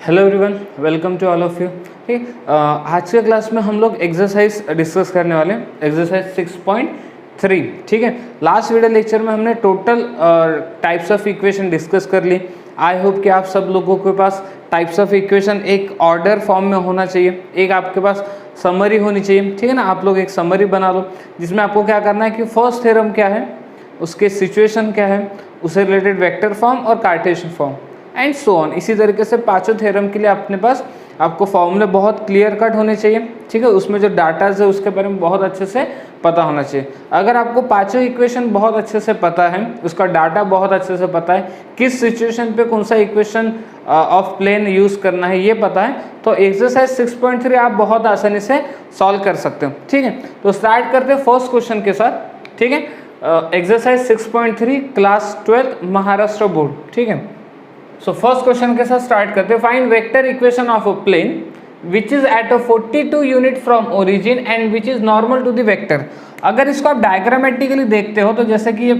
Hello everyone, welcome to all of you. ठीक, आज के क्लास में हम लोग एक्सरसाइज डिस्कस करने वाले हैं, एक्सरसाइज 6.3। ठीक है, लास्ट वीडियो लेक्चर में हमने total types of equation discuss कर ली। आई होप कि आप सब लोगों के पास टाइप्स ऑफ इक्वेशन एक ऑर्डर फॉर्म में होना चाहिए, एक आपके पास समरी होनी चाहिए। ठीक है ना, आप लोग एक समरी बना लो जिसमें आपको क्या करना है कि फर्स्ट थ्योरम क्या है, उसके सिचुएशन क्या है, उससे रिलेटेड वेक्टर फॉर्म और Cartesian form and so on. इसी तरीके से पांचों थ्योरम के लिए अपने पास आपको फॉर्मूले बहुत क्लियर कट होने चाहिए। ठीक है, उसमें जो डाटाज है उसके बारे में बहुत अच्छे से पता होना चाहिए। अगर आपको पांचों इक्वेशन बहुत अच्छे से पता है, उसका डाटा बहुत अच्छे से पता है, किस सिचुएशन पे कौन सा इक्वेशन ऑफ प्लेन यूज़ करना है ये पता है, तो एक्सरसाइज 6.3 आप बहुत आसानी से सॉल्व कर सकते हो। ठीक है, तो स्टार्ट करते हैं फर्स्ट क्वेश्चन के साथ। ठीक है, एक्सरसाइज 6.3 क्लास 12 महाराष्ट्र बोर्ड। ठीक है, सो फर्स्ट क्वेश्चन के साथ स्टार्ट करते हैं। Find vector equation of a plane which is at a 42 unit from origin and which is normal to the vector. अगर इसको आप डायग्रामेटिकली देखते हो तो जैसे कि ये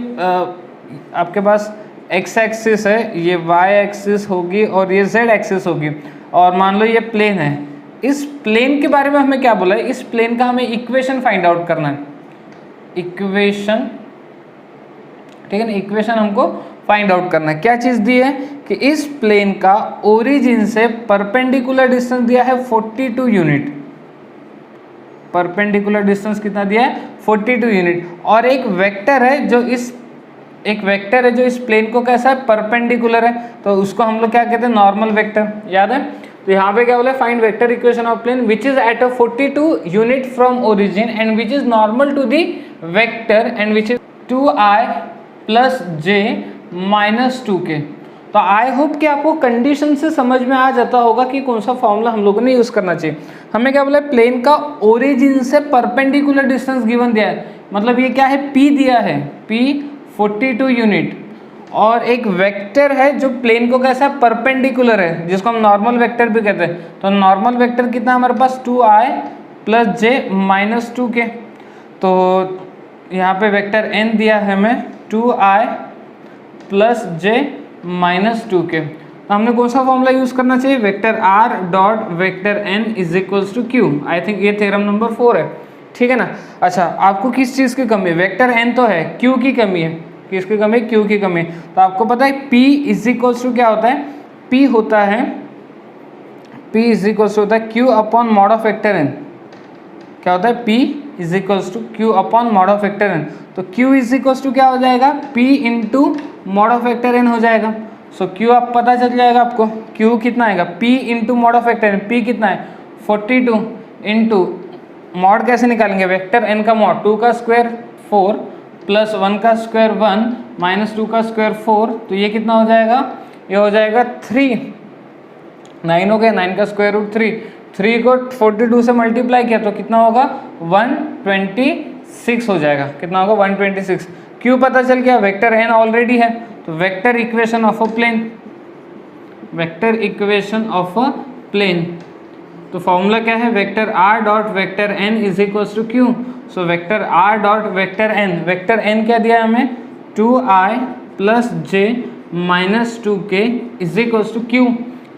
आपके पास एक्स एक्सिस है, ये वाई एक्सिस होगी और ये जेड एक्सिस होगी, और मान लो ये प्लेन है। इस प्लेन के बारे में हमें क्या बोला है, इस प्लेन का हमें इक्वेशन फाइंड आउट करना है। इक्वेशन, ठीक है ना, इक्वेशन हमको फाइंड आउट करना है। क्या चीज दी है कि इस प्लेन का ओरिजिन से परपेंडिकुलर डिस्टेंस दिया है 42 यूनिट। परपेंडिकुलर डिस्टेंस कितना दिया है, 42 यूनिट, और एक वेक्टर है जो इस प्लेन को कैसा है, परपेंडिकुलर है, तो उसको हम लोग क्या कहते हैं, नॉर्मल वेक्टर। याद है, तो यहाँ पे क्या बोला, find vector equation of plane which is at a 42 unit from origin and which is normal to the vector and which is 2i plus j minus 2k। तो आई होप कि आपको कंडीशन से समझ में आ जाता होगा कि कौन सा फॉर्मूला हम लोगों ने यूज करना चाहिए। हमें क्या बोला, प्लेन का ओरिजिन से परपेंडिकुलर डिस्टेंस गिवन दिया है, मतलब ये क्या है, p दिया है, p 42 यूनिट, और एक वेक्टर है जो प्लेन को कैसा है, परपेंडिकुलर है, जिसको हम नॉर्मल वेक्टर भी कहते हैं। तो नॉर्मल वेक्टर कितना हमारे पास, 2i plus j minus 2k। तो यहाँ पे वेक्टर n दिया है हमें 2i plus j minus 2k। तो हमने कौन सा फॉर्मूला यूज करना चाहिए, vector r dot vector n is equals to q। I think ये थ्योरम नंबर 4 है। ठीक है ना। अच्छा, आपको किस चीज़ की कमी है, वेक्टर n तो है, q की कमी है। किसकी कमी है, q की कमी है। तो आपको पता है p इज इक्वल्स टू क्या होता है, p होता है, p इज इक्वल्स टू होता है q upon mod of vector n। क्या होता है, p is equals to q upon mod of vector n। तो q इज इक्वल्स टू क्या हो जाएगा, p into mod of vector n हो जाएगा। सो q आप पता चल जाएगा आपको, q कितना आएगा, p into mod of vector n, p कितना है 42 इंटू मॉड कैसे निकालेंगे, वेक्टर n का मॉड, 2 का स्क्वायर 4 प्लस 1 का स्क्वायर 1 माइनस 2 का स्क्वायर 4, तो ये कितना हो जाएगा, ये हो जाएगा 3, 9 हो गया, 9 का स्क्वायर रूट 3 को 42 से मल्टीप्लाई किया तो कितना होगा, 126 हो जाएगा। कितना होगा, 126। क्यों पता चल गया, वेक्टर n ऑलरेडी है, तो vector equation of a plane, vector equation of a plane, तो फॉर्मूला क्या है, vector r dot vector n is equals to q। So vector r dot vector n, vector n क्या दिया हमें, 2i plus j minus 2k is equals to q।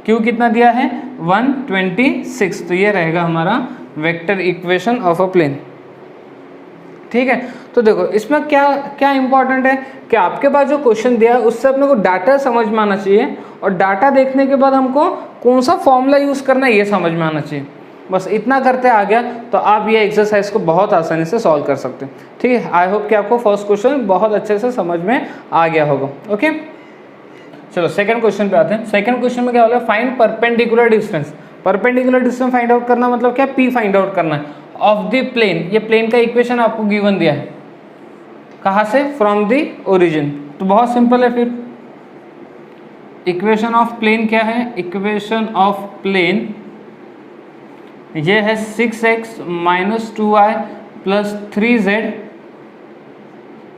q कितना दिया है, 126। तो ये रहेगा हमारा vector equation of a plane. ठीक है, तो देखो इसमें क्या क्या इंपॉर्टेंट है कि आपके पास जो क्वेश्चन दिया है उससे अपने को डाटा समझ में आना चाहिए, और डाटा देखने के बाद हमको कौन सा फॉर्मूला यूज करना है ये समझ में आना चाहिए। बस इतना करते आ गया तो आप ये एक्सरसाइज को बहुत आसानी से सॉल्व कर सकते हैं। ठीक है, आई होप कि आपको फर्स्ट क्वेश्चन बहुत अच्छे से समझ में आ गया होगा। ओके, चलो सेकंड क्वेश्चन पे आते हैं। सेकंड क्वेश्चन में क्या बोला, find perpendicular distance. Perpendicular distance find out करना मतलब क्या, p फाइंड आउट करना है ऑफ द प्लेन। ये प्लेन का इक्वेशन आपको गिवन दिया है, कहाँ से, फ्रॉम द ओरिजिन। तो बहुत सिंपल है, फिर इक्वेशन ऑफ प्लेन क्या है, इक्वेशन ऑफ प्लेन ये है 6x minus 2i plus 3z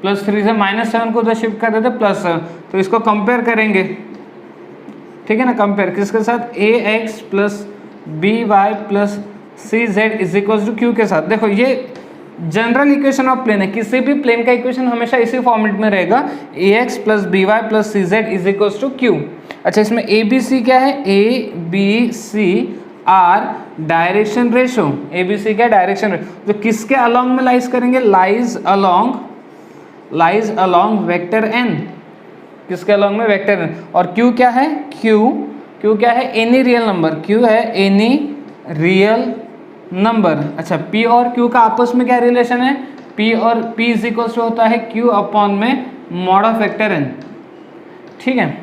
plus 3z minus 7 को उधर शिफ्ट कर देते प्लस 7। तो इसको कंपेयर करेंगे, ठीक है ना, कंपेयर किसके साथ, ax plus by plus cz is equal to q के साथ। देखो ये जनरल इक्वेशन ऑफ प्लेन है, किसी भी प्लेन का इक्वेशन हमेशा इसी फॉर्मेट में रहेगा, ax plus b y plus c z is equal to q. अच्छा, इसमें ए बी सी क्या है, A B c are direction ratio, a B C क्या डायरेक्शन रेशो, जो किसके अलॉन्ग में लाइज करेंगे, लाइज अलॉन्ग वेक्टर एन, किसके अलॉन्ग में वेक्टर एन। और क्यू क्या है, क्यू क्या है, एनी रियल नंबर, क्यू है एनी रियल नंबर। अच्छा, P और Q का आपस में क्या रिलेशन है, P और P इज इक्वल टू होता है Q अपॉन में मॉड ऑफ वेक्टर n। ठीक है,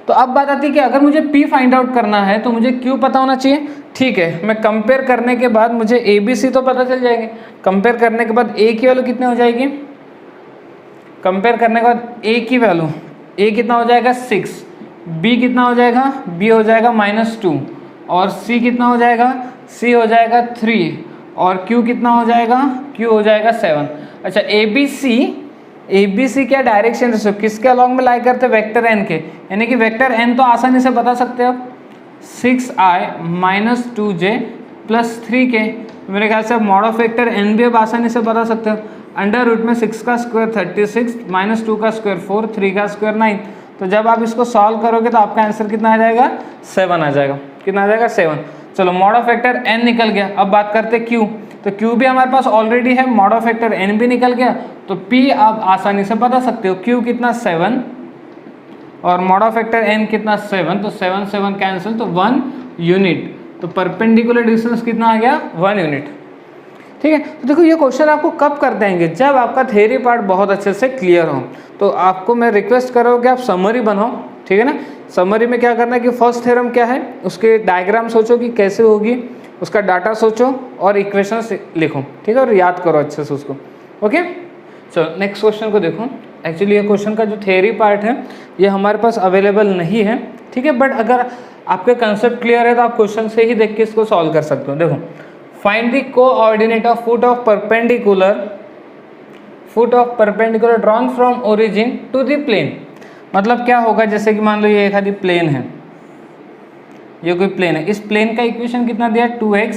तो अब बात आती है कि अगर मुझे P फाइंड आउट करना है तो मुझे Q पता होना चाहिए। ठीक है, मैं कंपेयर करने के बाद मुझे A B C तो पता चल जाएगी। कंपेयर करने के बाद A की वैल्यू कितनी हो जाएगी, कंपेयर करने के बाद A की वैल्यू, A कितना हो जाएगा 6, B कितना हो जाएगा, B हो जाएगा -2, और C कितना हो जाएगा, C हो जाएगा 3, और Q कितना हो जाएगा, Q हो जाएगा 7। अच्छा, ए बी सी क्या डायरेक्शन रेशो, किसके अलॉन्ग में लाई करते हैं, वेक्टर एन के, यानी कि वेक्टर एन तो आसानी से बता सकते हो, 6i - 2j + 3k। मेरे ख्याल से मॉड ऑफ वेक्टर एन भी अब आसानी से बता सकते हो, अंडर रूट में 6 का स्क्वायर 36 - 2 का स्क्वायर 4, 3 का स्क्वायर 9। तो जब आप इसको सॉल्व करोगे तो आपका आंसर कितना आ जाएगा, 7 आ जाएगा। कितना आ जाएगा, 7। चलो, मॉड ऑफ वेक्टर n निकल गया। अब बात करते हैं q, तो q भी हमारे पास ऑलरेडी है, मॉड ऑफ वेक्टर n भी निकल गया, तो p आप आसानी से बता सकते हो, q कितना 7 और मॉड ऑफ वेक्टर n कितना 7, तो 7 7 कैंसिल, तो 1 यूनिट। तो परपेंडिकुलर डिस्टेंस कितना आ गया, 1 यूनिट। ठीक है, तो देखो ये क्वेश्चन आपको कब कर देंगे, जब आपका थ्योरी पार्ट बहुत अच्छे से क्लियर हो। तो आपको मैं रिक्वेस्ट करूँ कि आप समरी बनाओ, ठीक है ना। समरी में क्या करना है कि फर्स्ट थ्योरम क्या है, उसके डायग्राम सोचो कि कैसे होगी, उसका डाटा सोचो और इक्वेशंस लिखो, ठीक है, और याद करो अच्छे से उसको। ओके, चलो नेक्स्ट क्वेश्चन को देखो। एक्चुअली ये क्वेश्चन का जो थ्योरी पार्ट है ये हमारे पास अवेलेबल नहीं है, ठीक है, बट अगर आपके कंसेप्ट क्लियर है तो आप क्वेश्चन से ही देख के इसको सॉल्व कर सकते हो। देखो, find the coordinate of foot of perpendicular drawn from origin to the plane. मतलब क्या होगा, जैसे कि मान लो ये एक आधी प्लेन है, ये कोई प्लेन है, इस प्लेन का इक्वेशन कितना दिया, 2x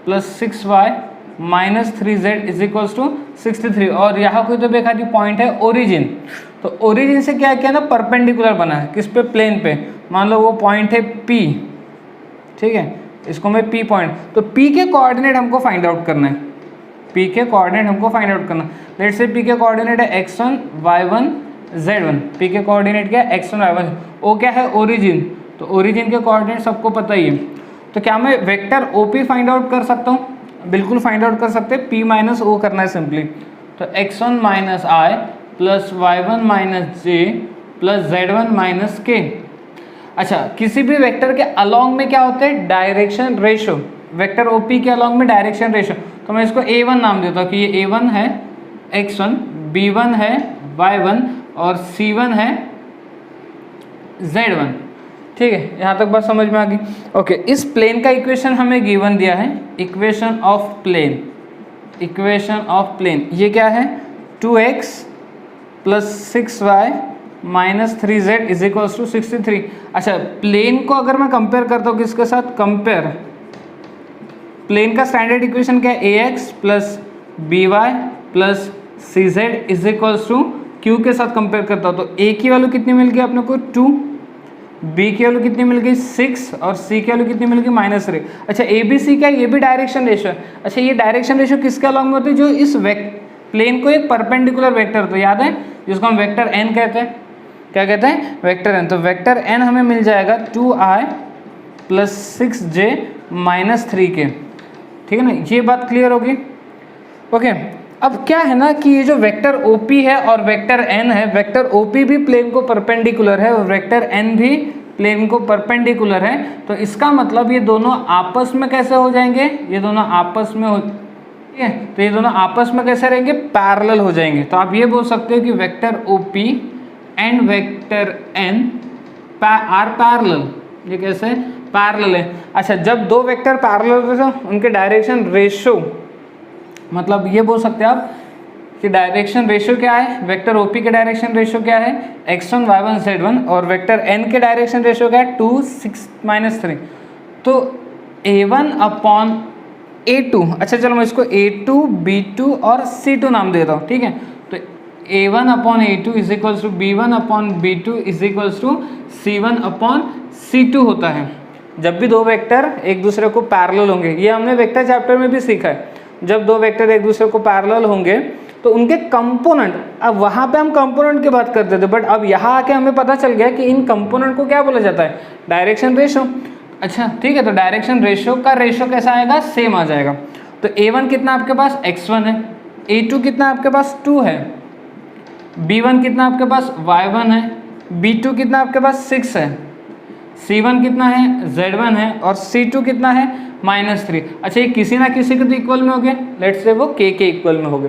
+ 6y - 3z = 63, और यहाँ कोई तो एक आधी पॉइंट है ओरिजिन। तो ओरिजिन से क्या किया ना, परपेंडिकुलर बना है, किस पे, प्लेन पे। मान लो वो पॉइंट है P, ठीक है, इसको मैं P पॉइंट, तो P के कोऑर्डिनेट हमको फाइंड आउट करना है, P के कोऑर्डिनेट हमको फाइंड आउट करना है। लेट्स से P के कोऑर्डिनेट है x1 y1 z1, P के कोऑर्डिनेट क्या है, x1 y1, O क्या है, ओरिजिन, तो ओरिजिन के कोऑर्डिनेट सबको पता ही है। तो क्या मैं वेक्टर OP फाइंड आउट कर सकता हूँ, बिल्कुल फाइंड आउट कर सकते हैं, P - O करना है सिंपली। तो x1 - I + y1 - j + z1 - k। अच्छा, किसी भी वेक्टर के अलॉन्ग में क्या होते हैं, डायरेक्शन रेशो, वेक्टर OP के अलॉन्ग में डायरेक्शन रेशो। तो मैं इसको A1 नाम देता हूँ कि ये A1 है x1, B1 है y1 और C1 है Z1। ठीक है, यहाँ तक बात समझ में आ गई। ओके, इस प्लेन का इक्वेशन हमें गिवन दिया है, इक्वेशन ऑफ प्लेन, ये क्या है, 2x + 6y - 3z = 63। अच्छा, प्लेन को अगर मैं कंपेयर करता हूँ किसके साथ, कंपेयर प्लेन का स्टैंडर्ड इक्वेशन क्या है, ax + by + cz = q के साथ कंपेयर करता हूँ, तो a की वैल्यू कितनी मिल गई अपने को, 2, b की वैल्यू कितनी मिल गई, 6, और c की वैल्यू कितनी मिल गई, -3। अच्छा, a b c क्या, ये भी डायरेक्शन रेशो है। अच्छा, ये डायरेक्शन रेशो किसके अलॉन्ग में होती है, जो इस प्लेन को एक परपेंडिकुलर वेक्टर, तो याद है जिसको हम वेक्टर n कहते हैं, क्या कहते हैं, वेक्टर n। तो वेक्टर n हमें मिल जाएगा 2i + 6j - 3k। ठीक है ना, ये बात क्लियर होगी। ओके, अब क्या है ना कि ये जो वेक्टर OP है और वेक्टर n है, वेक्टर OP भी प्लेन को परपेंडिकुलर है और वेक्टर n भी प्लेन को परपेंडिकुलर है। तो इसका मतलब ये दोनों आपस में कैसे हो जाएंगे, ये दोनों आपस में ठीक है, तो ये दोनों आपस में कैसे रहेंगे, पैरेलल हो जाएंगे। तो आप ये बोल सकते हो कि vector OP and vector n are parallel. ये कैसे पैरेलल है। अच्छा, जब दो वेक्टर पैरेलल हो उनके डायरेक्शन रेशो, मतलब ये बोल सकते हैं आप कि डायरेक्शन रेशो क्या है, वेक्टर OP के डायरेक्शन रेशो क्या है, x1 y1 z1, और वेक्टर n के डायरेक्शन रेशो क्या है, 2 6 - 3। तो a1 अपॉन A2, अच्छा चलो मैं इसको A2, B2 और C2 नाम देता हूँ, ठीक है। तो A1 upon A2 is equals to B1 upon B2 is equals to C1 अपॉन C2 होता है जब भी दो वेक्टर एक दूसरे को पैरेलल होंगे। ये हमने वेक्टर चैप्टर में भी सीखा है, जब दो वेक्टर एक दूसरे को पैरेलल होंगे तो उनके कंपोनेंट, अब वहाँ पे हम कंपोनेंट की बात करते थे, बट अब यहाँ आके हमें पता चल गया कि इन कंपोनेंट को क्या बोला जाता है, डायरेक्शन रेशो। अच्छा ठीक है, तो डायरेक्शन रेशो का रेशो कैसा आएगा, सेम आ जाएगा। तो A1 कितना आपके पास x1 है, A2 कितना आपके पास 2 है, B1 कितना आपके पास y1 है, B2 कितना आपके पास 6 है, C1 कितना है Z1 है और C2 कितना है -3। अच्छा ये किसी ना किसी के तो इक्वल में हो गए, लेट्स से वो k के इक्वल में हो गए।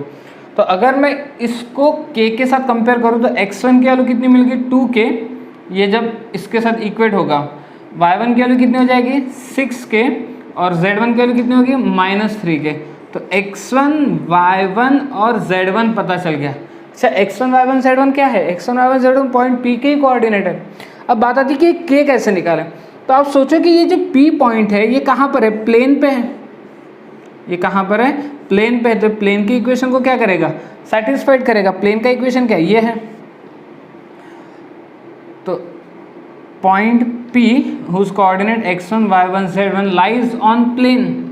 तो अगर मैं इसको k के साथ कंपेयर करूँ तो x1 की वैल्यू कितनी मिल गई 2k, ये जब इसके साथ इक्वेट होगा y1 की वैल्यू कितनी हो जाएगी 6k और z1 की वैल्यू कितनी होगी -3k। तो x1 y1 और z1 पता चल गया। अच्छा x1 y1 z1 क्या है, x1 y1 z1 point P के कोऑर्डिनेट है। अब बात आती है कि k कैसे निकालें, तो आप सोचो कि ये जो P पॉइंट है ये कहाँ पर है, प्लेन पे है, ये कहाँ पर है, प्लेन पे है। तो प्लेन की इक्वेशन को क्या करेगा, सेटिस्फाइड करेगा। प्लेन का इक्वेशन क्या है, ये है। तो point P whose coordinate x1 y1 z1 lies on plane,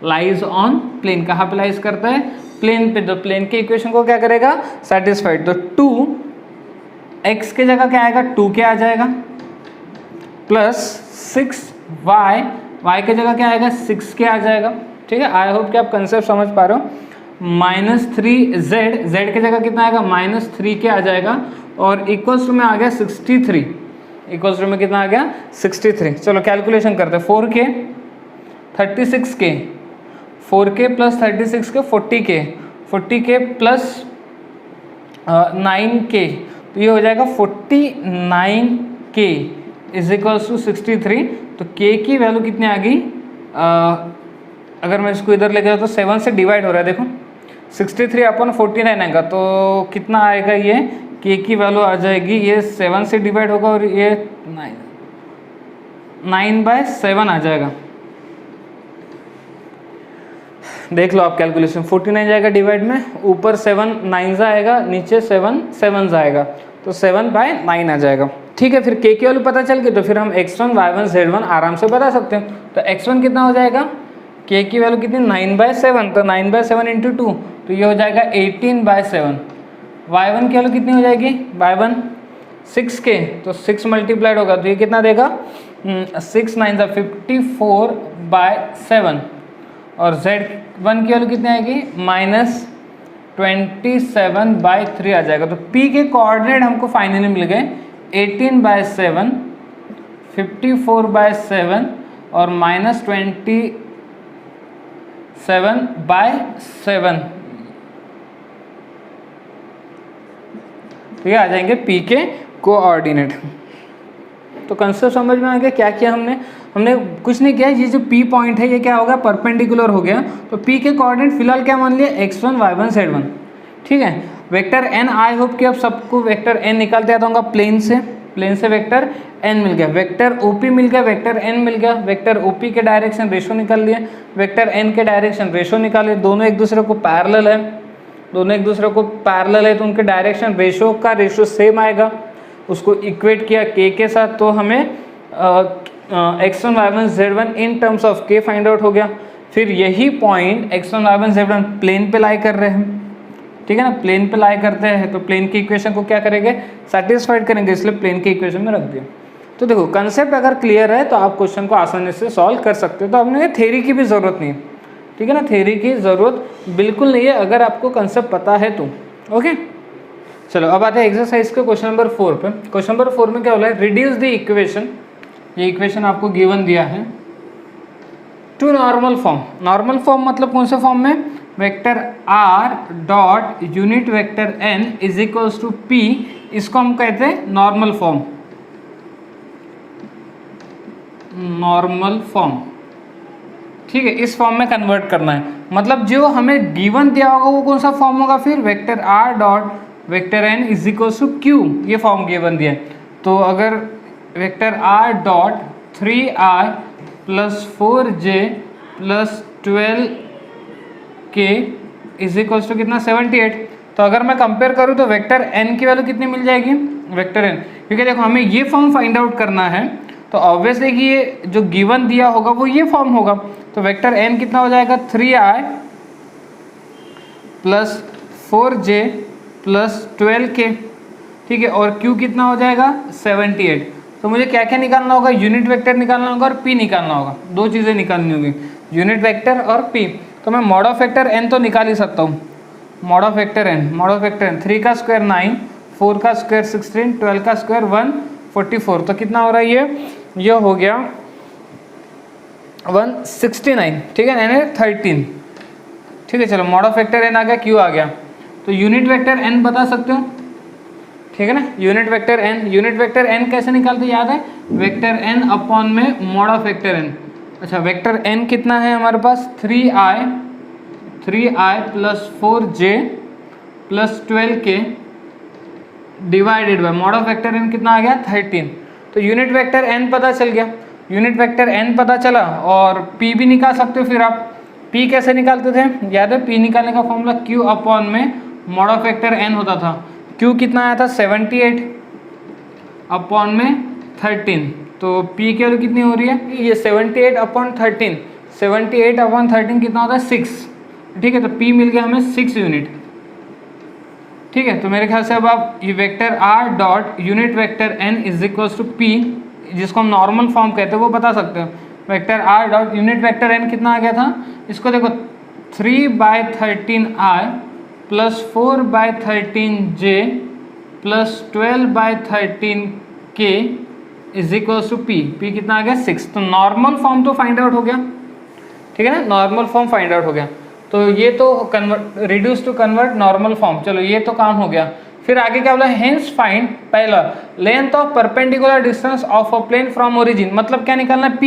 lies on plane, कहाँ पे लाइज करता है, प्लेन पे। तो प्लेन के इक्वेशन को क्या करेगा, सेटिस्फाइड। तो 2x के जगह क्या आएगा 2k आ जाएगा, प्लस 6y, y के जगह क्या आएगा 6k आ जाएगा, ठीक है। आई होप कि आप कंसेप्ट समझ पा रहे हो। -3z, z के जगह कितना आएगा -3k आ जाएगा और इक्वल्स टू में आ गया 63, इक्वल्स टू में कितना आ गया 63। चलो कैलकुलेशन करते हैं, 4k 36k, 4k plus 36k 40k, 40k plus 9k, तो ये हो जाएगा 49k इज इक्वल्स टू 63। तो k की वैल्यू कितनी आ गई, अगर मैं इसको इधर लेके जाऊँ तो 7 से डिवाइड हो रहा है, देखो 63 अपॉन 49 आएगा, तो कितना आएगा, ये k की वैल्यू आ जाएगी, ये 7 से डिवाइड होगा और ये 9/7 आ जाएगा। देख लो आप कैलकुलेशन, 49 जाएगा डिवाइड में, ऊपर 7 9 आएगा, नीचे 7 7 आएगा, तो 7/9 आ जाएगा, ठीक है। फिर k की वैल्यू पता चल गई, तो फिर हम x1 y1 z1 आराम से बता सकते हैं। तो x1 कितना हो जाएगा, k की वैल्यू कितनी 9/7, तो 9/7 इंटू 2, तो ये हो जाएगा 18/7। y1 की वैल्यू कितनी हो जाएगी, y1 6k, तो 6 मल्टीप्लाइड होगा, तो ये कितना देगा 6 9 54/7 और z1 की वैल्यू कितनी आएगी -27/3 आ जाएगा। तो p के कोऑर्डिनेट हमको फाइनली मिल गए 18/7, 54/7 और -27/7, तो ये आ जाएंगे p के कोऑर्डिनेट। तो कंसेप्ट समझ में आ गया, क्या किया हमने कुछ नहीं किया, ये जो p पॉइंट है ये क्या होगा, परपेंडिकुलर हो गया। तो p के कोऑर्डिनेट फिलहाल क्या मान लिया, x1 y1 z1, ठीक है। वेक्टर n, आई होप कि अब सबको वेक्टर n निकालते आता होगा, प्लेन से वेक्टर n मिल गया, वेक्टर OP मिल गया, वेक्टर n मिल गया, वेक्टर OP के डायरेक्शन रेशो निकाल लिए, वेक्टर n के डायरेक्शन रेशो निकाले, दोनों एक दूसरे को पैरेलल है, दोनों एक दूसरे को पैरेलल है, तो उनके डायरेक्शन रेशो का रेशो सेम आएगा, उसको इक्वेट किया k के साथ, तो हमें x1 y1 z1 in terms of k find out हो गया। फिर यही point x1 y1 z1 plane पे लाई कर रहे हैं, ठीक है ना, प्लेन पे लाई करते हैं, तो प्लेन की इक्वेशन को क्या करेंगे, सेटिस्फाइड करेंगे, इसलिए प्लेन की इक्वेशन में रख दिया। तो देखो कंसेप्ट अगर क्लियर है तो आप क्वेश्चन को आसानी से सॉल्व कर सकते हो। तो आपने थ्योरी की भी ज़रूरत नहीं है, ठीक है ना, थ्योरी की ज़रूरत बिल्कुल नहीं है अगर आपको कंसेप्ट पता है तो। ओके चलो अब आते हैं एक्सरसाइज के क्वेश्चन नंबर 4 पे। क्वेश्चन नंबर 4 में क्या बोला है, रिड्यूस द इक्वेशन, ये इक्वेशन आपको गिवन दिया है, to normal form. Normal form मतलब कौन से फॉर्म में, vector r dot unit vector n is equals to p, इसको हम कहते हैं नॉर्मल फॉर्म, नॉर्मल फॉर्म, ठीक है। इस फॉर्म में कन्वर्ट करना है, मतलब जो हमें गिवन दिया होगा वो कौन सा फॉर्म होगा, फिर vector r dot vector n is equals to q, ये फॉर्म गिवन दिया है। तो अगर vector r dot 3i plus 4j plus 12k is equals to कितना 78। तो अगर मैं कंपेयर करूँ तो वेक्टर n की वैल्यू कितनी मिल जाएगी, वेक्टर n, क्योंकि देखो हमें ये फॉर्म फाइंड आउट करना है तो ऑब्वियसली कि ये जो गिवन दिया होगा वो ये फॉर्म होगा। तो वेक्टर n कितना हो जाएगा 3i plus 4j plus 12k, ठीक है, और q कितना हो जाएगा 78। तो मुझे क्या क्या निकालना होगा, यूनिट वेक्टर निकालना होगा और p निकालना होगा, दो चीज़ें निकालनी होगी, यूनिट वेक्टर और p। तो मैं मॉड ऑफ वेक्टर n तो निकाल ही सकता हूँ, मॉड ऑफ वेक्टर n 3 का स्क्वायर 9, 4 का स्क्वायर 16, 12 का स्क्वायर 144। तो कितना हो रहा है ये हो गया 169, ठीक है, यानी 13, ठीक है। चलो मॉड ऑफ वेक्टर n आ गया, q आ गया। तो यूनिट वेक्टर n बता सकते हो, ठीक है ना, यूनिट वेक्टर n कैसे निकालते याद है, वेक्टर n अपॉन में मॉड ऑफ वेक्टर n। अच्छा वेक्टर n कितना है हमारे पास 3i plus 4j plus 12k divided by mod of vector n कितना आ गया 13। तो यूनिट वेक्टर n पता चल गया, यूनिट वेक्टर n पता चला और p भी निकाल सकते हो। फिर आप p कैसे निकालते थे याद है, p निकालने का फॉर्मूला q अपॉन में मॉड ऑफ वेक्टर n होता था। q कितना आया था 78 अपॉन में 13, तो p की वैल्यू कितनी हो रही है, ये 78 अपॉन 13, 78 अपॉन 13 कितना होता है 6, ठीक है। तो p मिल गया हमें 6 यूनिट, ठीक है। तो मेरे ख्याल से अब आप ये vector r dot unit vector n is equals to p, जिसको हम नॉर्मल फॉर्म कहते हैं, वो बता सकते हो। Vector r dot unit vector n कितना आ गया था, इसको देखो 3/13i plus 4/13j plus 12/13k is equals to p कितना आ गया 6। तो नॉर्मल फॉर्म तो फाइंड आउट हो गया, ठीक है ना, नॉर्मल फॉर्म फाइंड आउट हो गया। तो ये तो reduce to convert normal form, चलो ये तो काम हो गया। फिर आगे क्या बोला, हेंस फाइंड पहला length of perpendicular distance of a plane from origin, मतलब क्या निकालना है p।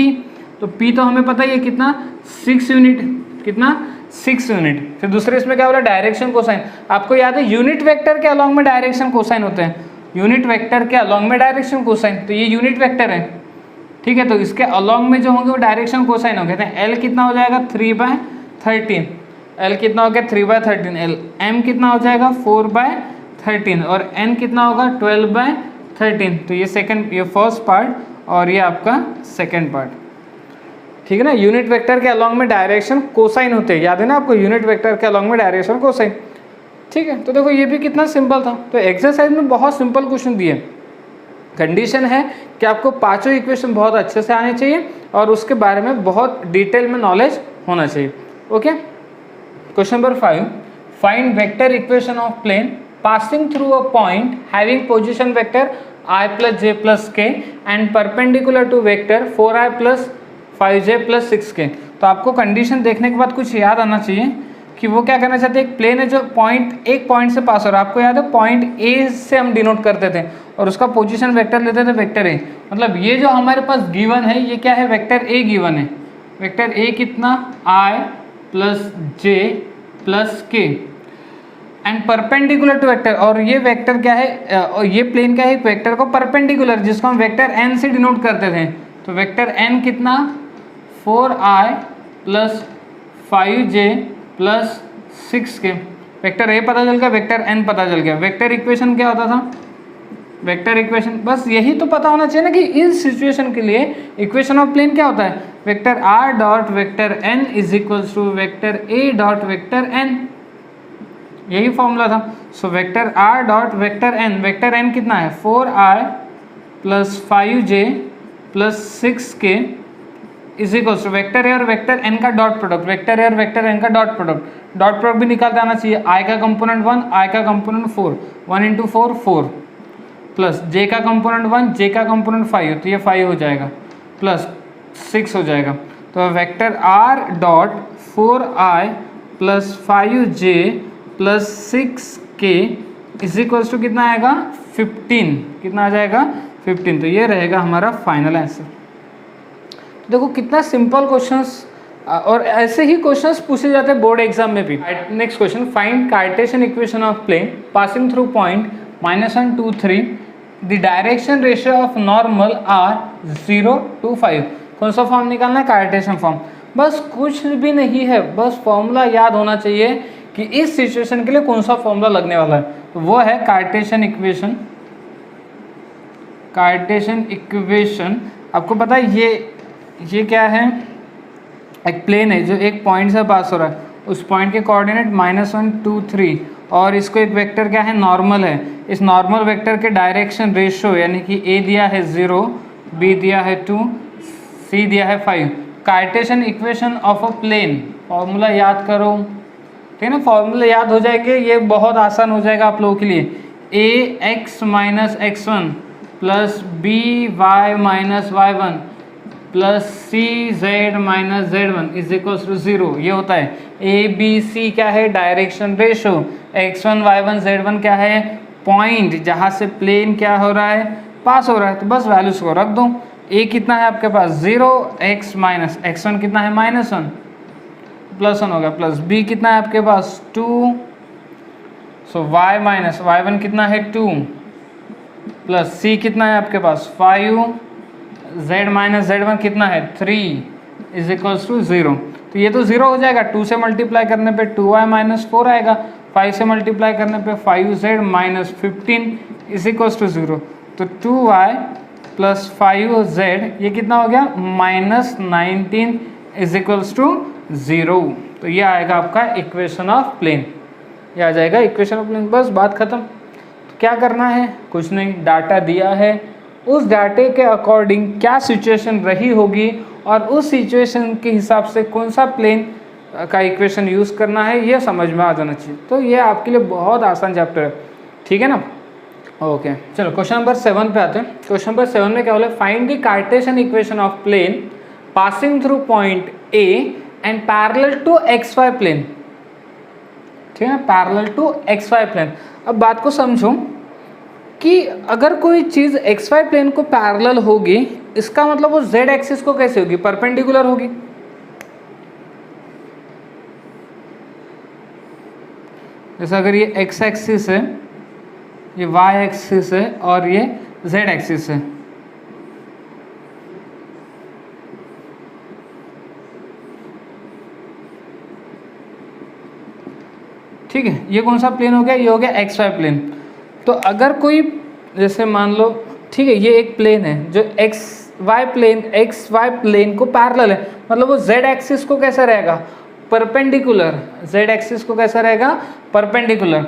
तो p तो हमें पता ही है कितना 6 यूनिट, कितना 6 यूनिट। फिर दूसरे इसमें क्या बोला, डायरेक्शन कोसाइन। आपको याद है यूनिट वेक्टर के अलॉन्ग में डायरेक्शन कोसाइन होते हैं, यूनिट वेक्टर के अलॉन्ग में डायरेक्शन कोसाइन। तो ये यूनिट वेक्टर है, ठीक है, तो इसके अलॉन्ग में जो होंगे वो डायरेक्शन कोसाइन हो गए। एल कितना हो जाएगा 3/13, एल कितना हो गया 3/13, एल एम कितना हो जाएगा 4/13 और एन कितना होगा 12/13। तो ये सेकंड, ये फर्स्ट पार्ट और ये आपका सेकंड पार्ट, ठीक है ना। यूनिट वेक्टर के अलॉन्ग में डायरेक्शन कोसाइन होते हैं, याद है ना आपको, यूनिट वेक्टर के अलॉन्ग में डायरेक्शन कोसाइन, ठीक है। तो देखो ये भी कितना सिंपल था। तो एक्सरसाइज में बहुत सिंपल क्वेश्चन दिए, कंडीशन है कि आपको पांचों इक्वेशन बहुत अच्छे से आने चाहिए और उसके बारे में बहुत डिटेल में नॉलेज होना चाहिए। Okay, question number 5, find vector equation of plane passing through a point having position vector i plus j plus k and perpendicular to vector 4i plus 5j plus 6k। तो आपको condition देखने के बाद कुछ याद आना चाहिए कि वो क्या करना चाहते हैं, एक प्लेन है जो पॉइंट, एक पॉइंट से पास हो रहा है। आपको याद है पॉइंट ए से हम डिनोट करते थे और उसका पोजीशन वेक्टर लेते थे वेक्टर ए। मतलब ये जो हमारे पास गिवन है ये क्या है, वेक्टर ए गिवन है। वेक्टर ए कितना i plus j plus k and perpendicular to vector, और ये वेक्टर क्या है, और ये प्लेन क्या है, वेक्टर को परपेंडिकुलर, जिसको हम वेक्टर n से डिनोट करते थे। तो वेक्टर n कितना 4i plus 5j plus 6k। Vector A पता चल गया, वेक्टर n पता चल गया। वेक्टर इक्वेशन क्या होता था, वेक्टर इक्वेशन बस यही तो पता होना चाहिए ना कि इस सिचुएशन के लिए इक्वेशन ऑफ प्लेन क्या होता है, vector r dot vector n is equals to vector a dot vector n, यही फॉर्मूला था। So vector r dot vector n कितना है 4i plus 5j plus 6k is equals to vector a और vector n का dot product, vector a और vector n का dot product भी निकालते आना चाहिए। i का कंपोनेंट 1, i का कंपोनेंट 4, 1 इंटू 4 4 प्लस j का कंपोनेंट 1, j का कंपोनेंट 5, तो ये 5 हो जाएगा प्लस 6 हो जाएगा। तो vector r dot 4i plus 5j plus 6k is equals to कितना आएगा 15, कितना आ जाएगा 15। तो ये रहेगा हमारा फाइनल आंसर। तो देखो कितना सिंपल क्वेश्चंस, और ऐसे ही क्वेश्चंस पूछे जाते हैं बोर्ड एग्जाम में भी। Next question, find Cartesian equation of plane passing through point -1 2 3, the direction ratio of normal are 0 to 5। कौन सा फॉर्म निकालना है, कार्टेशियन फॉर्म। बस कुछ भी नहीं है, बस फॉर्मूला याद होना चाहिए कि इस सिचुएशन के लिए कौन सा फॉर्मूला लगने वाला है। तो वो है कार्टेशियन इक्वेशन। कार्टेशियन इक्वेशन आपको पता है ये क्या है, एक प्लेन है जो एक पॉइंट से पास हो रहा है, उस पॉइंट के कोऑर्डिनेट -1 2 3 और इसको एक वेक्टर क्या है, नॉर्मल है। इस नॉर्मल वेक्टर के डायरेक्शन रेशियो यानी कि ए दिया है 0, बी दिया है 2, सी दिया है 5। Cartesian equation of a plane, formula याद करो, ठीक है ना। फॉर्मूला याद हो जाएंगे, ये बहुत आसान हो जाएगा आप लोगों के लिए। A x minus x1 plus b y minus y1 plus c z minus z1 is equals to 0। ये होता है ए बी सी क्या है, direction ratio. x1 y1 z1 क्या है, पॉइंट जहाँ से प्लेन क्या हो रहा है, पास हो रहा है। तो बस वैल्यूज को रख दो। ए कितना है आपके पास 0, x माइनस x1 कितना है -1 +1 हो गया, प्लस बी कितना है आपके पास 2, सो y माइनस y1 कितना है 2 प्लस सी कितना है आपके पास 5, z माइनस z1 कितना है 3 इज इक्वल्स टू 0। तो ये तो 0 हो जाएगा, 2 से मल्टीप्लाई करने पे 2y माइनस 4 आएगा, 5 से मल्टीप्लाई करने पे 5z minus 15 is equals to 0। तो 2y प्लस 5z ये कितना हो गया -19 इज इक्वल्स टू 0। तो ये आएगा आपका इक्वेशन ऑफ प्लेन, ये आ जाएगा इक्वेशन ऑफ प्लेन। बस बात खत्म। तो क्या करना है, कुछ नहीं, डाटा दिया है, उस डाटे के अकॉर्डिंग क्या सिचुएशन रही होगी और उस सिचुएशन के हिसाब से कौन सा प्लेन का इक्वेशन यूज़ करना है, ये समझ में आ जाना चाहिए। तो ये आपके लिए बहुत आसान चैप्टर है, ठीक है ना। ओके चलो क्वेश्चन नंबर 7 पे आते हैं। क्वेश्चन नंबर 7 में क्या बोला, find the Cartesian equation of plane passing through point A and parallel to XY plane, ठीक है, पैरेलल टू XY प्लेन। अब बात को समझो कि अगर कोई चीज़ XY प्लेन को पैरेलल होगी, इसका मतलब वो Z एक्सिस को कैसे होगी, परपेंडिकुलर होगी। जैसे अगर ये X एक्सिस है, ये Y एक्सिस है और ये Z एक्सिस है, ठीक है। ये कौन सा प्लेन हो गया, ये हो गया XY प्लेन। तो अगर कोई जैसे मान लो, ठीक है, ये एक प्लेन है जो XY प्लेन को पैरेलल है, मतलब वो Z एक्सिस को कैसा रहेगा, परपेंडिकुलर। Z एक्सिस को कैसा रहेगा, परपेंडिकुलर।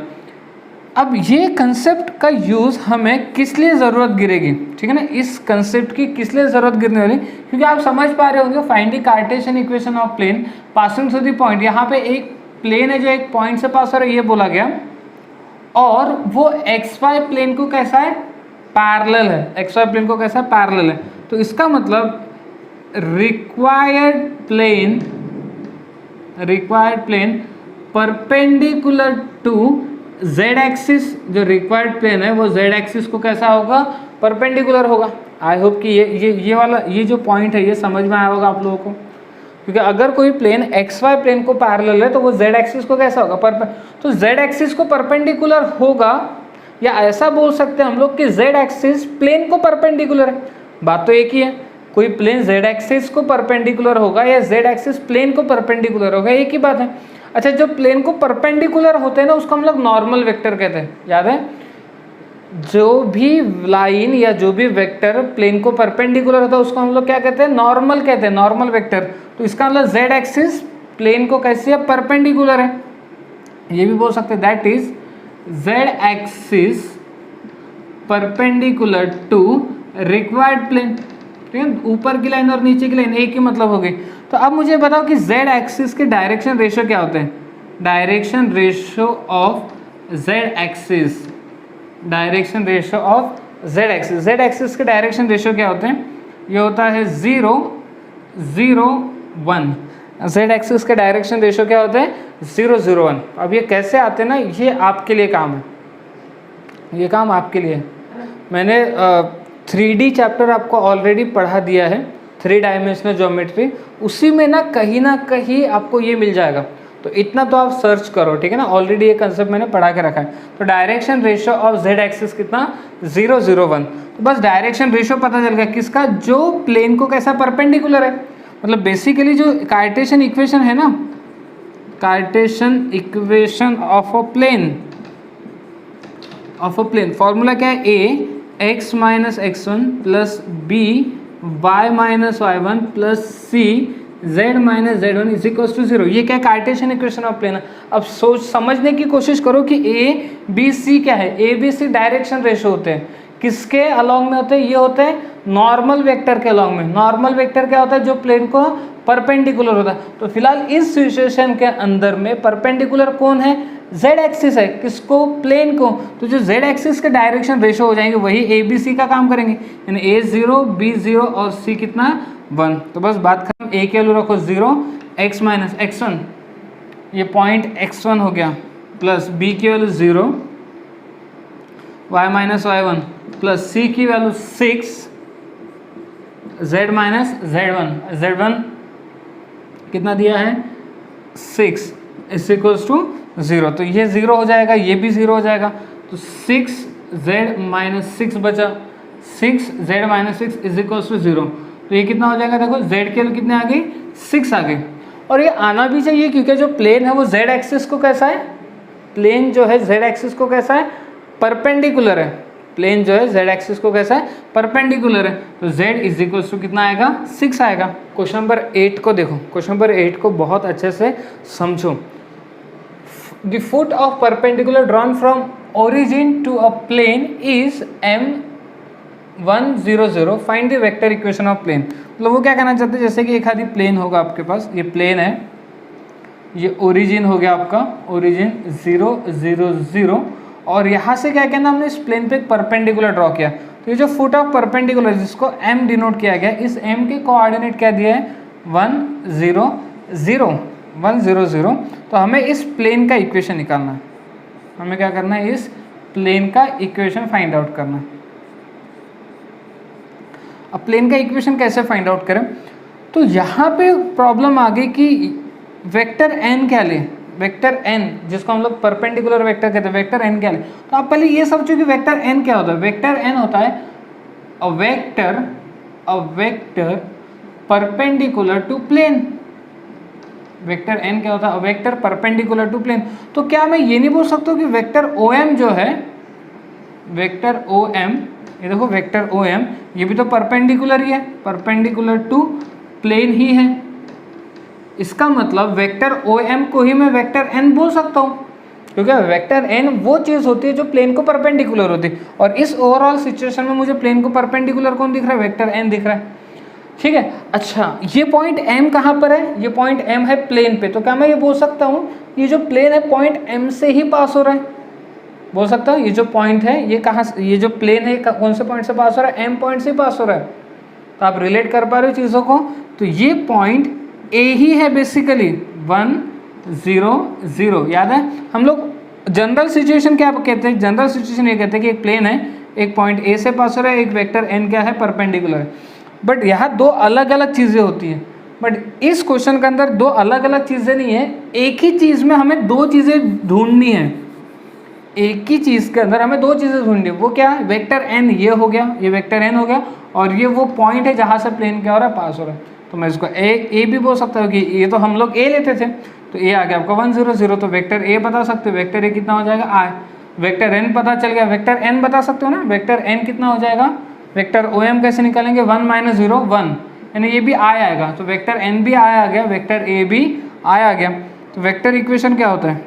अब ये कंसेप्ट का यूज़ हमें किस लिए ज़रूरत गिरेगी, ठीक है ना, इस कंसेप्ट की किस लिए ज़रूरत गिरने वाली, क्योंकि आप समझ पा रहे होंगे find the Cartesian equation of plane passing through the point. यहाँ पे एक प्लेन है जो एक पॉइंट से पास हो रहा है, ये बोला गया, और वो XY प्लेन को कैसा है, पैरेलल है। XY प्लेन को कैसा है, पैरेलल है। तो इसका मतलब required plane perpendicular to Z axis, जो रिक्वायर्ड प्लेन है वो Z एक्सिस को कैसा होगा, परपेंडिकुलर होगा। आई होप कि ये जो पॉइंट है ये समझ में आया होगा आप लोगों को, क्योंकि अगर कोई प्लेन XY प्लेन को पैरेलल है तो वो Z एक्सिस को कैसा होगा, तो Z एक्सिस को परपेंडिकुलर होगा, या ऐसा बोल सकते हैं हम लोग कि Z एक्सिस प्लेन को परपेंडिकुलर है। बात तो एक ही है, कोई प्लेन Z एक्सिस को परपेंडिकुलर होगा या Z एक्सिस प्लेन को परपेंडिकुलर होगा, एक ही बात है। अच्छा, जो प्लेन को परपेंडिकुलर होते हैं ना उसको हम लोग नॉर्मल वेक्टर कहते हैं, याद है। जो भी लाइन या जो भी वेक्टर प्लेन को परपेंडिकुलर होता है उसको हम लोग क्या कहते हैं, नॉर्मल कहते हैं, नॉर्मल वेक्टर। तो इसका मतलब Z एक्सिस प्लेन को कैसे है, परपेंडिकुलर है। ये भी बोल सकते हैं that is Z axis perpendicular to required plane, ठीक है। ऊपर की लाइन और नीचे की लाइन एक ही मतलब हो गई। तो अब मुझे बताओ कि Z एक्सिस के डायरेक्शन रेशियो क्या होते हैं, direction ratio of Z axis, direction ratio of Z axis. Z axis के डायरेक्शन रेशियो क्या होते हैं, ये होता है 0 0 1। Z एक्सिस के डायरेक्शन रेशियो क्या होते हैं, 0 0 1। अब ये कैसे आते हैं ना, ये आपके लिए काम है, ये काम आपके लिए। मैंने 3D चैप्टर आपको ऑलरेडी पढ़ा दिया है, 3 डायमेंशनल ज्योमेट्री, उसी में ना कहीं आपको ये मिल जाएगा। तो इतना तो आप सर्च करो, ठीक है ना, ऑलरेडी ये कंसेप्ट मैंने पढ़ा के रखा है। तो direction ratio of Z axis कितना, 0 0 1। तो बस डायरेक्शन रेशियो पता चल गया किसका, जो प्लेन को कैसा परपेंडिकुलर है। मतलब बेसिकली जो कार्टेशियन इक्वेशन है ना, Cartesian equation of a plane formula क्या है, a x minus x one plus b y minus y one plus c z minus z one is equal to zero. ये क्या Cartesian equation of plane है। अब सोच समझने की कोशिश करो कि ए बी सी क्या है। A B C direction ratio होते हैं, किसके अलॉन्ग में होते हैं, ये होते हैं नॉर्मल वेक्टर के अलॉन्ग में। नॉर्मल वेक्टर क्या होता है, जो प्लेन को परपेंडिकुलर होता है। तो फिलहाल इस सिचुएशन के अंदर में परपेंडिकुलर कौन है, जेड एक्सिस है, किसको, प्लेन को। तो जो जेड एक्सिस के डायरेक्शन रेशो हो जाएंगे वही ए बी सी का काम करेंगे, यानी ए 0 बी 0 और सी कितना 1। तो बस बात खत्म। ए के वैल्यू रखो 0, एक्स माइनस एक्स वन, ये पॉइंट x1 हो गया, प्लस बी की value 0, y minus y one plus c की वैल्यू 6, z माइनस z1 कितना दिया है 6 इज इक्वल्स टू 0। तो ये 0 हो जाएगा, ये भी 0 हो जाएगा। तो 6z माइनस 6 बचा, 6z minus 6 is equals to 0। तो ये कितना हो जाएगा, देखो z के लिए कितने आ गई, 6 आ गई। और ये आना भी चाहिए क्योंकि जो प्लेन है वो z एक्सिस को कैसा है, प्लेन जो है z एक्सिस को कैसा है, परपेंडिकुलर है। प्लेन जो है z एक्सिस को कैसा है, परपेंडिकुलर है। तो z इज इक्वल्स टू कितना आएगा, 6 आएगा। क्वेश्चन नंबर 8 को देखो, क्वेश्चन नंबर 8 को बहुत अच्छे से समझो। The foot of perpendicular drawn from origin to a plane is m100, find the vector equation of plane. मतलब वो क्या कहना चाहते हैं, जैसे कि एक आदि प्लेन होगा आपके पास, ये प्लेन है, ये ओरिजिन हो गया आपका, ओरिजिन 0 0 0, और यहाँ से क्या कहना, हमने इस प्लेन पे एक परपेंडिकुलर ड्रॉ किया। तो ये जो फुट ऑफ परपेंडिकुलर जिसको m डिनोट किया गया, इस m के कोऑर्डिनेट क्या दिया है 1 0 0 1 0 0। तो हमें इस प्लेन का इक्वेशन निकालना है, हमें क्या करना है, इस प्लेन का इक्वेशन फाइंड आउट करना है। अब प्लेन का इक्वेशन कैसे फाइंड आउट करें, तो यहाँ पे प्रॉब्लम आ गई कि वेक्टर n क्या ले, वेक्टर n जिसको हम लोग परपेंडिकुलर वेक्टर कहते हैं, वेक्टर n क्या ले। तो आप पहले ये समझो कि वेक्टर n क्या होता है। वेक्टर n होता है a vector perpendicular to plane. Vector n क्या होता है, a vector perpendicular to plane. तो क्या मैं ये नहीं बोल सकता हूँ कि वेक्टर om जो है, वेक्टर om, ये देखो वेक्टर om, ये भी तो परपेंडिकुलर ही है, परपेंडिकुलर टू प्लेन ही है। इसका मतलब वेक्टर om को ही मैं वेक्टर n बोल सकता हूँ, क्योंकि वेक्टर n वो चीज़ होती है जो प्लेन को परपेंडिकुलर होती है। और इस ओवरऑल सिचुएशन में मुझे प्लेन को परपेंडिकुलर कौन दिख रहा है, वेक्टर n दिख रहा है। ठीक है, अच्छा ये पॉइंट m कहाँ पर है, ये पॉइंट m है प्लेन पे। तो क्या मैं ये बोल सकता हूँ ये जो प्लेन है पॉइंट m से ही पास हो रहा है, बोल सकता हूँ ये जो पॉइंट है ये कहाँ, ये जो प्लेन है कौन से पॉइंट से पास हो रहा है, m पॉइंट से पास हो रहा है। तो आप रिलेट कर पा रहे हो चीज़ों को। तो ये पॉइंट a ही है बेसिकली, 1 0 0। याद है हम लोग जनरल सिचुएशन क्या कहते हैं, जनरल सिचुएशन ये कहते हैं कि एक प्लेन है, एक पॉइंट a से पास हो रहा है, एक वेक्टर n क्या है, परपेंडिकुलर है। बट यहाँ दो अलग अलग चीज़ें होती हैं। बट इस क्वेश्चन के अंदर दो अलग अलग चीज़ें नहीं है, एक ही चीज़ में हमें दो चीज़ें ढूंढनी है। एक ही चीज़ के अंदर हमें दो चीज़ें ढूंढनी है। वो क्या है, वेक्टर n ये हो गया, ये वेक्टर n हो गया, और ये वो पॉइंट है जहाँ से प्लेन क्या हो रहा है, पास हो रहा है। तो मैं इसको a भी बोल सकता हूँ कि ये तो हम लोग a लेते थे, तो a आ गया आपका 1 0 0। तो वेक्टर a बता सकते हो, वेक्टर a कितना हो जाएगा i। वेक्टर n पता चल गया, वेक्टर n बता सकते हो ना, वेक्टर n कितना हो जाएगा। वेक्टर om कैसे निकालेंगे, 1 - 0 1, यानी ये भी i आएगा। तो वेक्टर n भी i आ गया, वेक्टर a भी i आ गया। तो वेक्टर इक्वेशन क्या होता है,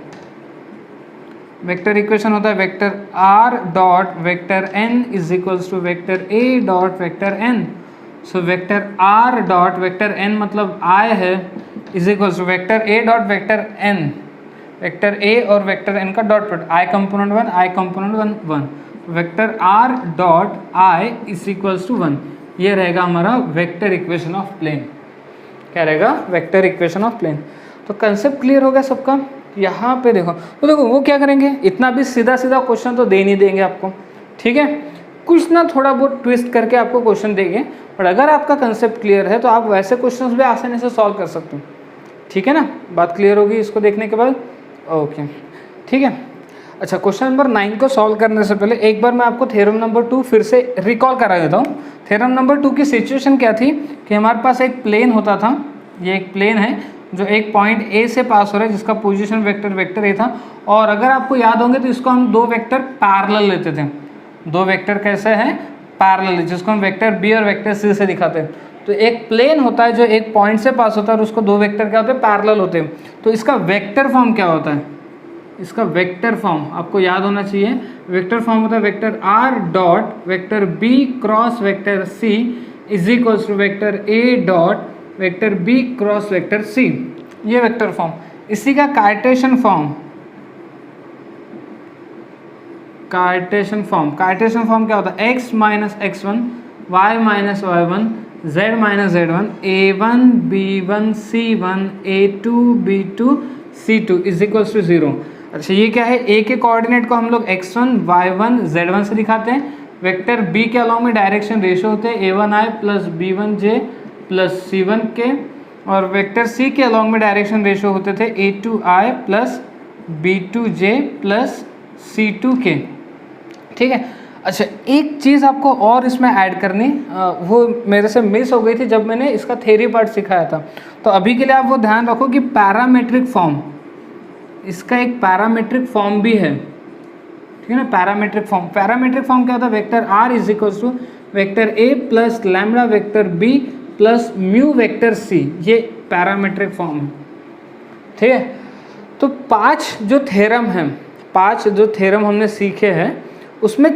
वेक्टर इक्वेशन होता है vector r dot vector n is equals to vector a dot vector n। So vector r dot vector n मतलब i है, is equals to vector a dot vector n, vector a और vector n का dot product, i component 1 i component 1 वेक्टर r dot i is equals to 1। ये रहेगा हमारा vector equation of plane. क्या रहेगा, वेक्टर इक्वेशन ऑफ प्लेन। तो concept clear हो गया सबका। यहाँ पे देखो, तो देखो वो क्या करेंगे, इतना भी सीधा सीधा क्वेश्चन तो दे नहीं देंगे आपको, ठीक है, कुछ ना थोड़ा बहुत ट्विस्ट करके आपको क्वेश्चन देंगे। और अगर आपका कंसेप्ट क्लियर है तो आप वैसे क्वेश्चंस भी आसानी से सॉल्व कर सकते हो। ठीक है ना, बात क्लियर होगी इसको देखने के बाद। ओके ठीक है। अच्छा क्वेश्चन नंबर 9 को सॉल्व करने से पहले एक बार मैं आपको थ्योरम नंबर 2 फिर से रिकॉल करा देता हूँ। थ्योरम नंबर 2 की सिचुएशन क्या थी कि हमारे पास एक प्लेन होता था, ये एक प्लेन है जो एक पॉइंट ए से पास हो रहा है जिसका पोजीशन वेक्टर वेक्टर ए था, और अगर आपको याद होंगे तो इसको हम दो वेक्टर पैरेलल लेते थे। दो वेक्टर कैसे हैं? पैरेलल, जिसको हम वेक्टर बी और वेक्टर सी से दिखाते हैं। तो एक प्लेन होता है जो एक पॉइंट से पास होता है और उसको दो वेक्टर क्या होते हैं? पैरेलल होते हैं। तो इसका वेक्टर फॉर्म क्या होता है? इसका वेक्टर फॉर्म आपको याद होना चाहिए। वेक्टर फॉर्म होता है vector R dot vector B cross vector C is equals to vector A dot vector B cross vector C. ये वेक्टर फॉर्म, इसी का कार्टेशियन फॉर्म, कार्टेशियन फॉर्म क्या होता है? x minus x1 y minus y1 z minus z1 a1 b1 c1 a2 b2 c2 is equals to 0। अच्छा, ये क्या है? a के कोऑर्डिनेट को हम लोग x1 y1 z1 से दिखाते हैं। वेक्टर b के अलॉन्ग में डायरेक्शन रेशो होते हैं a1i plus b1j plus c1 के, और वेक्टर c के अलॉन्ग में डायरेक्शन रेशो होते थे a2i plus b2j plus c2 के। ठीक है। अच्छा, एक चीज़ आपको और इसमें ऐड करनी, वो मेरे से मिस हो गई थी जब मैंने इसका थ्योरी पार्ट सिखाया था। तो अभी के लिए आप वो ध्यान रखो कि पैरामेट्रिक फॉर्म, इसका एक पैरामेट्रिक फॉर्म भी है। ठीक है ना? पैरामेट्रिक फॉर्म क्या होता है? Vector R is equals to vector A plus lambda vector B plus mu vector C. ये पैरामेट्रिक फॉर्म है। ठीक है। तो पांच जो थ्योरम हमने सीखे हैं उसमें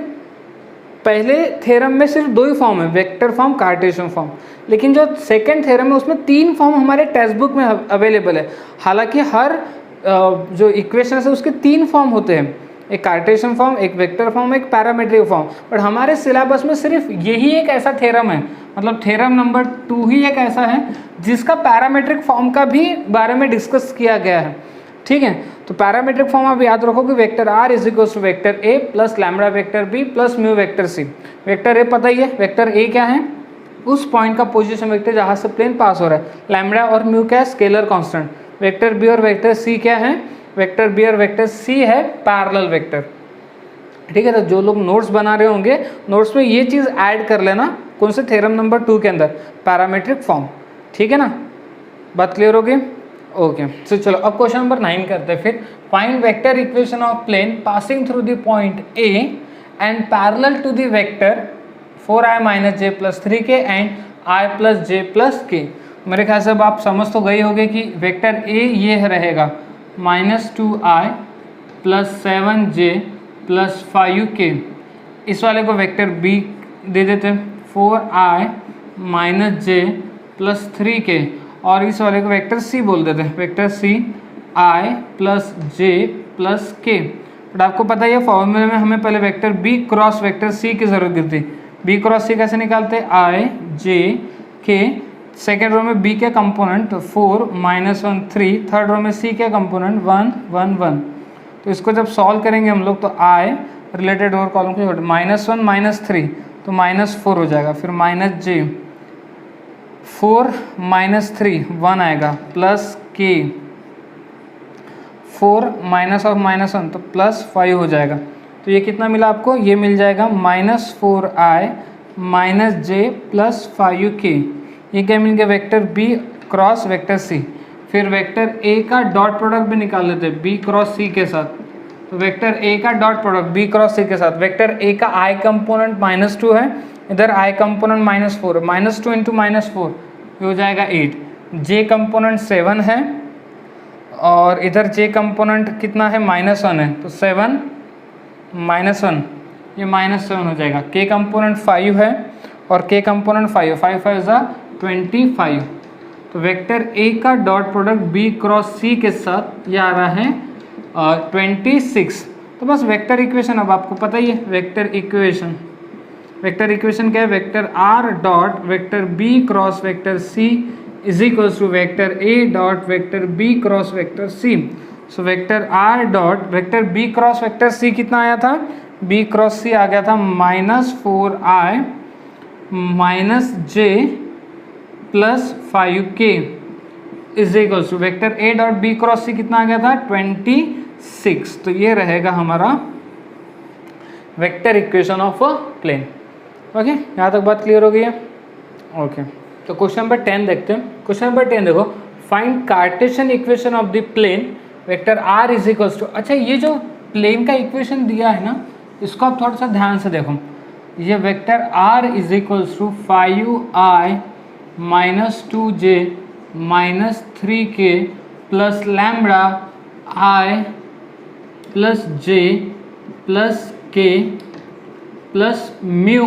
पहले थ्योरम में सिर्फ दो ही फॉर्म है, वेक्टर फॉर्म, कार्टेशियन फॉर्म। लेकिन जो सेकंड थ्योरम है उसमें तीन फॉर्म हमारे टेक्स्ट बुक में अवेलेबल है। हालांकि हर जो इक्वेशन है उसके तीन फॉर्म होते हैं, एक कार्टेशियन फॉर्म, एक वेक्टर फॉर्म, एक पैरामेट्रिक फॉर्म। बट हमारे सिलेबस में सिर्फ यही एक ऐसा थ्योरम है, मतलब थ्योरम नंबर 2 ही एक ऐसा है जिसका पैरामेट्रिक फॉर्म का भी बारे में डिस्कस किया गया है। ठीक है। तो पैरामेट्रिक फॉर्म आप याद रखो कि vector R is equals to vector A plus lambda vector B plus mu vector C. Vector A पता ही है, वेक्टर ए क्या है? उस पॉइंट का पोजीशन वेक्टर जहाँ से प्लेन पास हो रहा है। लैम्बडा और म्यू क्या है? Scalar constant. वेक्टर बी और वेक्टर सी क्या है? वेक्टर बी और वेक्टर सी है पैरेलल वेक्टर। ठीक है। तो जो लोग नोट्स बना रहे होंगे, नोट्स में ये चीज़ ऐड कर लेना, कौन से थ्योरम नंबर 2 के अंदर? Parametric form. ठीक है ना? बात क्लियर होगी? ओके। सो चलो अब क्वेश्चन नंबर 9 करते हैं। फिर find vector equation of plane passing through the point A and parallel to the vector 4i minus J plus 3k and i plus J plus K. मेरे ख्याल से अब आप समझ तो गए होंगे कि वेक्टर ए ये रहेगा -2i plus 7j plus 5k। इस वाले को वेक्टर बी दे देते हैं 4i minus J plus 3k, और इस वाले को वेक्टर सी बोल देते हैं, vector C i plus J plus K. But आपको पता है फॉर्मूले में हमें पहले vector B cross vector C की जरूरत गिरती। बी क्रॉस सी कैसे निकालते? i j के, सेकेंड रो में बी के कंपोनेंट 4 -1 3, थर्ड रो में सी के कंपोनेंट 1 1 1। तो इसको जब सॉल्व करेंगे हम लोग तो i रिलेटेड और कॉलम को -1 -3 तो -4 हो जाएगा, फिर माइनस जे 4 -3 1 आएगा प्लस के 4 माइनस ऑफ -1 तो +5 हो जाएगा। तो ये कितना मिला आपको? ये मिल जाएगा -4i minus J plus 5k। ये क्या मिल गया? Vector B cross vector C. फिर वेक्टर ए का डॉट प्रोडक्ट भी निकाल लेते हैं बी क्रॉस सी के साथ। तो वेक्टर ए का डॉट प्रोडक्ट बी क्रॉस सी के साथ, वेक्टर ए का i कंपोनेंट -2 है, इधर i कंपोनेंट -4, -2 इंटू -4 ये हो जाएगा 8। j कंपोनेंट 7 है और इधर j कंपोनेंट कितना है? -1 है, तो 7 -1 ये -7 हो जाएगा। k कंपोनेंट 5 है और k कंपोनेंट 5 5 5 25। तो वेक्टर a का dot product b cross c के साथ ये आ रहा है 26। तो बस वेक्टर इक्वेशन अब आपको पता ही है। वेक्टर इक्वेशन क्या है? Vector r dot vector b cross vector c is equals to vector a dot vector b cross vector c। So vector r dot vector b cross vector c कितना आया था? b क्रॉस c आ गया था -4i minus j plus 5k is equals to vector a dot b cross c कितना आ गया था? 26। तो ये रहेगा हमारा vector equation of a plane. Okay, यहाँ तक बात क्लियर हो गई है। ओके, तो क्वेश्चन नंबर 10 देखते हैं। क्वेश्चन नंबर 10 देखो, find Cartesian equation of the plane vector r is equals to. अच्छा, ये जो प्लेन का इक्वेशन दिया है ना, इसको आप थोड़ा सा ध्यान से देखो। ये vector r is equals to 5i minus 2j minus 3k plus lambda i plus j plus k plus mu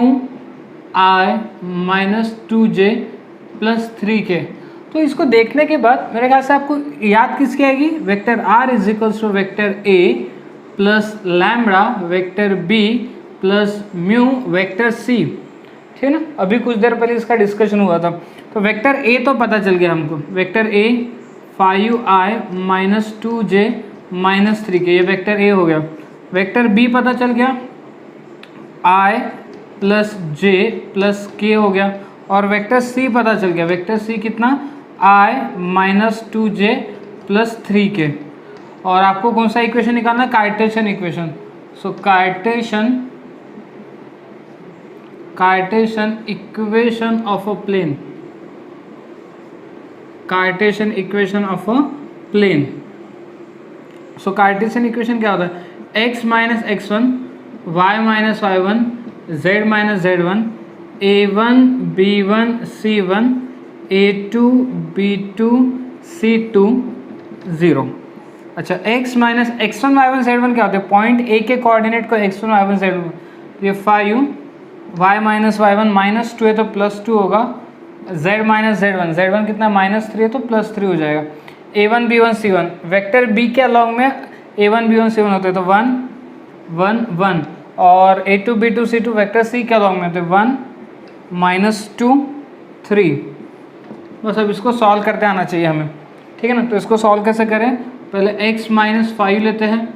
i minus 2j plus 3k। तो इसको देखने के बाद मेरे ख्याल से आपको याद किसकी आएगी, vector r is equals to vector a plus lambda vector b plus mu vector c। ठीक है ना, अभी कुछ देर पहले इसका डिस्कशन हुआ था। तो वेक्टर a तो पता चल गया हमको, vector a 5i minus 2j minus 3k, ये वेक्टर a हो गया। वेक्टर b पता चल गया, i plus j plus k हो गया। और वेक्टर c पता चल गया, वेक्टर c कितना, i minus 2j plus 3k। और आपको कौन सा इक्वेशन निकालना है, Cartesian equation. So Cartesian equation of a plane, Cartesian equation of a plane. So Cartesian equation क्या होता है, x minus x1 y minus y1 z minus z1 a1 b1 c1 a2 b2 c2 0। अच्छा, x minus x1 y1 z1 क्या होता है, point a के coordinate को x1 y1 z1, ये 5 y माइनस y1 माइनस 2 है तो प्लस 2 होगा, z माइनस z1 कितना माइनस 3 है तो प्लस 3 हो जाएगा। a1 b1 c1, vector b के अलॉन्ग में a1 b1 c1 होते हैं तो 1 1 1, और a2 b2 c2 vector c के अलॉन्ग में होते हैं 1 माइनस 2 3। बस अब इसको सॉल्व करते आना चाहिए हमें, ठीक है ना। तो इसको सॉल्व कैसे करें, पहले x माइनस 5 लेते हैं,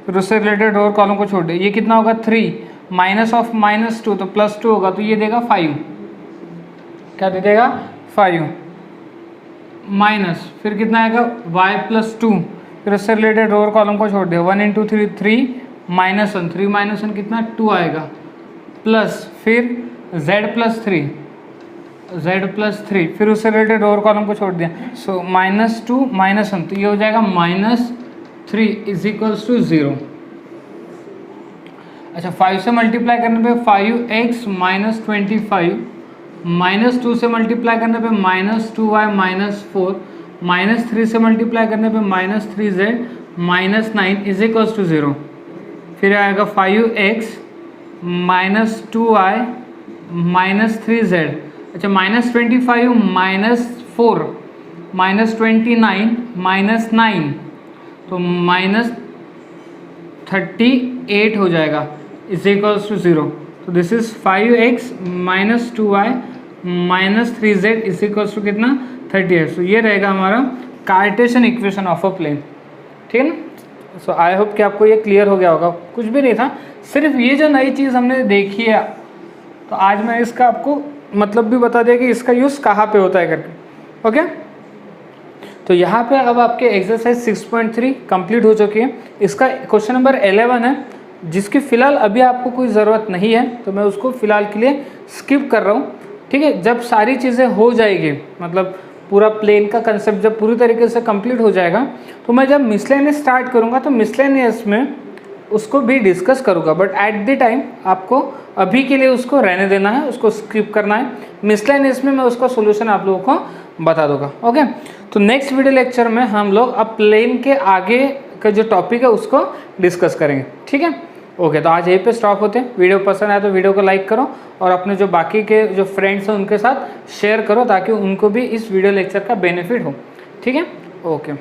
फिर उससे रिलेटेड रोअर कॉलम को छोड़ दे। ये कितना होगा 3 माइनस ऑफ माइनस 2 तो प्लस 2 होगा, तो ये देगा 5, क्या दे देगा 5 माइनस, फिर कितना आएगा y प्लस 2, फिर उससे रिलेटेड रोअर कॉलम को छोड़ दिया, 1 इंटू 3 3 माइनस 1, 3 माइनस 1 कितना 2 आएगा, प्लस फिर z प्लस 3, फिर उससे रिलेटेड रोअर कॉलम को छोड़ दिया। सो माइनस 2 माइनस 1, तो ये हो जाएगा माइनस 3 इज इक्वल्स टू 0। अच्छा, 5 से मल्टीप्लाई करने पे 5x माइनस 25, माइनस 2 से मल्टीप्लाई करने पे माइनस 2y माइनस 4, माइनस 3 से मल्टीप्लाई करने पे minus 3z minus 9 is equals to 0। फिर आएगा 5x minus 2y minus 3z। अच्छा, माइनस 25 माइनस 4 माइनस 29 माइनस 9, तो माइनस 38 हो जाएगा इज इक्वल्स टू 0। तो this is 5x minus 2y minus 3z is equals to कितना 38। सो ये रहेगा हमारा Cartesian equation of a plane, ठीक है ना। सो आई होप कि आपको ये क्लियर हो गया होगा, कुछ भी नहीं था, सिर्फ ये जो नई चीज़ हमने देखी है, तो आज मैं इसका आपको मतलब भी बता दिया कि इसका यूज़ कहाँ पे होता है करके। ओके, तो यहाँ पे अब आपके एक्सरसाइज 6.3 कंप्लीट हो चुकी है। इसका क्वेश्चन नंबर 11 है, जिसकी फ़िलहाल अभी आपको कोई ज़रूरत नहीं है, तो मैं उसको फ़िलहाल के लिए स्किप कर रहा हूँ, ठीक है। जब सारी चीज़ें हो जाएगी, मतलब पूरा प्लेन का कंसेप्ट जब पूरी तरीके से कंप्लीट हो जाएगा, तो मैं जब मिसलेनियस स्टार्ट करूँगा तो मिसलेनियस में उसको भी डिस्कस करूँगा, बट एट द टाइम आपको अभी के लिए उसको रहने देना है, उसको स्किप करना है। मिसलेनियस में मैं उसका सोल्यूशन आप लोगों को बता दूंगा। ओके, तो नेक्स्ट वीडियो लेक्चर में हम लोग अब प्लेन के आगे का जो टॉपिक है उसको डिस्कस करेंगे, ठीक है। ओके, तो आज यहीं पे स्टॉप होते हैं। वीडियो पसंद आए तो वीडियो को लाइक करो और अपने जो बाकी के जो फ्रेंड्स हैं उनके साथ शेयर करो, ताकि उनको भी इस वीडियो लेक्चर का बेनिफिट हो, ठीक है। ओके।